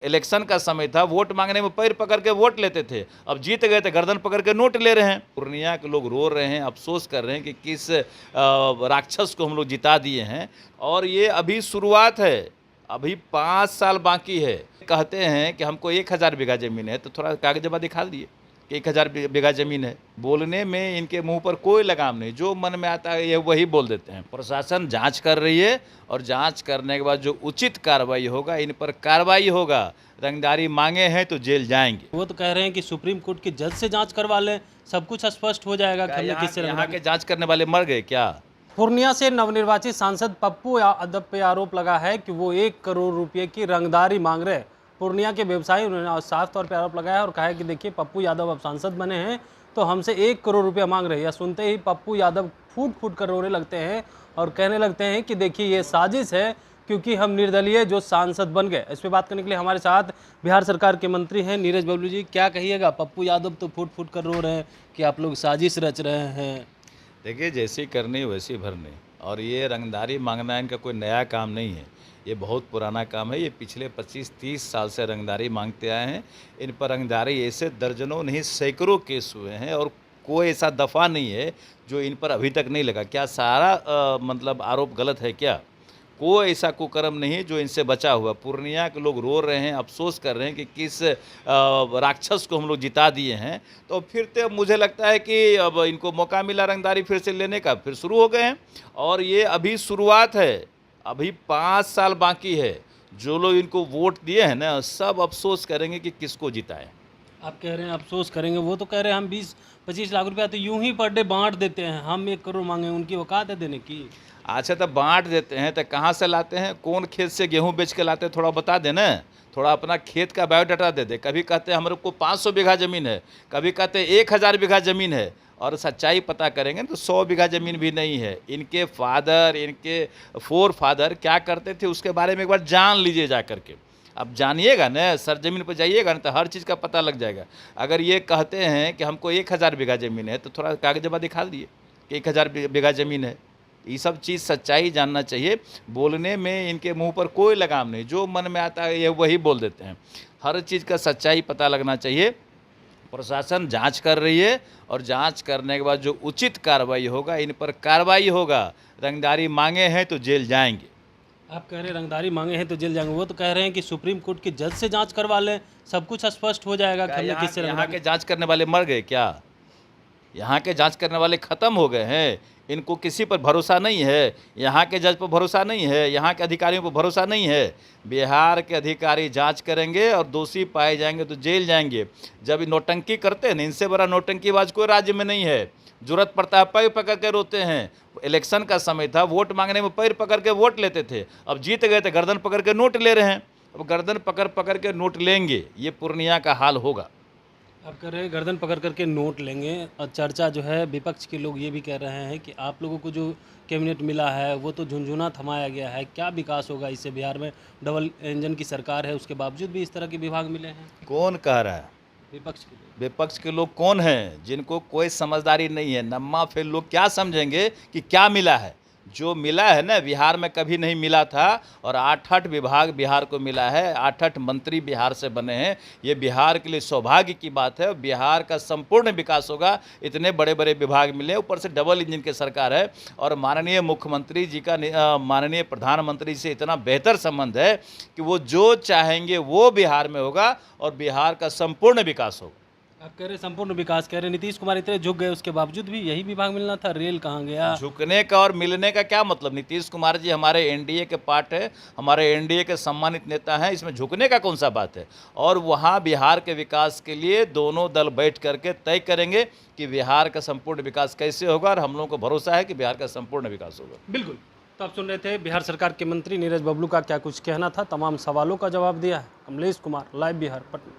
Election का समय था, वोट मांगने में पैर पकड़ के वोट लेते थे, अब जीत गए तो गर्दन पकड़ के नोट ले रहे हैं। पूर्णिया के लोग रो रहे हैं, अफसोस कर रहे हैं कि किस राक्षस को हम लोग जिता दिए हैं। और ये अभी शुरुआत है, अभी 5 साल बाकी है। कहते हैं कि हमको 1000 बीघा ज़मीन है, तो थोड़ा कागजबा दिखा दिए कि 1000 बीघा ज़मीन है। बोलने में इनके मुंह पर कोई लगाम नहीं, जो मन में आता है ये वही बोल देते हैं। प्रशासन जांच कर रही है और जांच करने के बाद जो उचित कार्रवाई होगा, इन पर कार्रवाई होगा। रंगदारी मांगे हैं तो जेल जाएंगे। वो तो कह रहे हैं कि सुप्रीम कोर्ट के जज से जांच करवा लें, सब कुछ स्पष्ट हो जाएगा। यहाँ के जांच करने वाले मर गए क्या? पूर्णिया से नवनिर्वाचित सांसद पप्पू यादव पे आरोप लगा है कि वो 1 करोड़ रुपए की रंगदारी मांग रहे हैं। पूर्णिया के व्यवसायी उन्होंने साफ तौर पर आरोप लगाया और कहा है कि देखिए, पप्पू यादव अब सांसद बने हैं तो हमसे 1 करोड़ रुपया मांग रहे हैं। या सुनते ही पप्पू यादव फूट फूट कर रोने लगते हैं और कहने लगते हैं कि देखिए, ये साजिश है क्योंकि हम निर्दलीय जो सांसद बन गए। इस पर बात करने के लिए हमारे साथ बिहार सरकार के मंत्री हैं नीरज बबलू जी। क्या कहिएगा, पप्पू यादव तो फूट फूट कर रो रहे हैं कि आप लोग साजिश रच रहे हैं। देखिए, जैसी करनी वैसी भरनी। और ये रंगदारी मांगना इनका कोई नया काम नहीं है, ये बहुत पुराना काम है। ये पिछले 25-30 साल से रंगदारी मांगते आए हैं। इन पर रंगदारी ऐसे दर्जनों नहीं सैकड़ों केस हुए हैं और कोई ऐसा दफ़ा नहीं है जो इन पर अभी तक नहीं लगा। क्या सारा मतलब आरोप गलत है क्या? कोई ऐसा कुकर्म नहीं है जो इनसे बचा हुआ। पूर्णिया के लोग रो रहे हैं, अफसोस कर रहे हैं कि किस राक्षस को हम लोग जिता दिए हैं। तो फिर तो मुझे लगता है कि अब इनको मौका मिला रंगदारी फिर से लेने का, फिर शुरू हो गए हैं। और ये अभी शुरुआत है, अभी 5 साल बाकी है। जो लोग इनको वोट दिए हैं ना, सब अफसोस करेंगे कि किसको जिताएं। आप कह रहे हैं अफसोस करेंगे, वो तो कह रहे हैं हम 20-25 लाख रुपया तो यूं ही पर डे बांट देते हैं, हम 1 करोड़ मांगे, उनकी औकात है देने की। अच्छा, तो बांट देते हैं तो कहाँ से लाते हैं? कौन खेत से गेहूं बेच के लाते हैं? थोड़ा बता दें ना, थोड़ा अपना खेत का बायोडाटा दे दे। कभी कहते हैं हमारे को 500 बीघा ज़मीन है, कभी कहते हैं 1000 बीघा ज़मीन है। और सच्चाई पता करेंगे तो 100 बीघा ज़मीन भी नहीं है। इनके फादर, इनके फोर फादर क्या करते थे उसके बारे में एक बार जान लीजिए जा करके। अब जानिएगा ना, सरजमीन पर जाइएगा ना, तो हर चीज़ का पता लग जाएगा। अगर ये कहते हैं कि हमको 1000 बीघा ज़मीन है, तो थोड़ा कागजबा दिखा दिए कि 1000 बीघा ज़मीन है। ये सब चीज़ सच्चाई जानना चाहिए। बोलने में इनके मुंह पर कोई लगाम नहीं, जो मन में आता है ये वही बोल देते हैं। हर चीज़ का सच्चाई पता लगना चाहिए। प्रशासन जांच कर रही है और जांच करने के बाद जो उचित कार्रवाई होगा, इन पर कार्रवाई होगा। रंगदारी मांगे हैं तो जेल जाएंगे। आप कह रहे हैं रंगदारी मांगे हैं तो जेल जाएंगे, वो तो कह रहे हैं कि सुप्रीम कोर्ट के जज से जांच करवा लें, सब कुछ स्पष्ट हो जाएगा। यहाँ के जांच करने वाले मर गए क्या? यहाँ के जांच करने वाले ख़त्म हो गए हैं। इनको किसी पर भरोसा नहीं है, यहाँ के जज पर भरोसा नहीं है, यहाँ के अधिकारियों पर भरोसा नहीं है। बिहार के अधिकारी जांच करेंगे और दोषी पाए जाएंगे तो जेल जाएंगे। जब नौटंकी करते हैं ना, इनसे बड़ा नौटंकीबाज कोई राज्य में नहीं है। जरूरत पड़ता है पैर पकड़ के रोते हैं। इलेक्शन का समय था, वोट मांगने में पैर पकड़ के वोट लेते थे, अब जीत गए तो गर्दन पकड़ के नोट ले रहे हैं। अब गर्दन पकड़ पकड़ के नोट लेंगे, ये पूर्णिया का हाल होगा। आप कह रहे हैं गर्दन पकड़ करके नोट लेंगे। और चर्चा जो है, विपक्ष के लोग ये भी कह रहे हैं कि आप लोगों को जो कैबिनेट मिला है वो तो झुनझुना थमाया गया है। क्या विकास होगा इससे? बिहार में डबल इंजन की सरकार है, उसके बावजूद भी इस तरह के विभाग मिले हैं। कौन कह रहा है? विपक्ष के लोग। विपक्ष के लोग कौन हैं? जिनको कोई समझदारी नहीं है। नम्मा फिर लोग क्या समझेंगे कि क्या मिला है? जो मिला है ना, बिहार में कभी नहीं मिला था। और 8 विभाग बिहार को मिला है, 8 मंत्री बिहार से बने हैं। ये बिहार के लिए सौभाग्य की बात है। बिहार का संपूर्ण विकास होगा, इतने बड़े बड़े विभाग मिले, ऊपर से डबल इंजन की सरकार है। और माननीय मुख्यमंत्री जी का माननीय प्रधानमंत्री से इतना बेहतर संबंध है कि वो जो चाहेंगे वो बिहार में होगा और बिहार का संपूर्ण विकास होगा। आप कह रहे संपूर्ण विकास, कह रहे नीतीश कुमार इतने झुक गए, उसके बावजूद भी यही विभाग मिलना था। रेल कहाँ गया? झुकने का और मिलने का क्या मतलब? नीतीश कुमार जी हमारे एनडीए के पार्ट है, हमारे एनडीए के सम्मानित नेता हैं, इसमें झुकने का कौन सा बात है? और वहाँ बिहार के विकास के लिए दोनों दल बैठ करके तय करेंगे कि बिहार का संपूर्ण विकास कैसे होगा। और हम लोगों को भरोसा है कि बिहार का संपूर्ण विकास होगा। बिल्कुल। तो आप सुन रहे थे बिहार सरकार के मंत्री नीरज बबलू का क्या कुछ कहना था। तमाम सवालों का जवाब दिया है कमलेश कुमार, लाइव बिहार, पटना।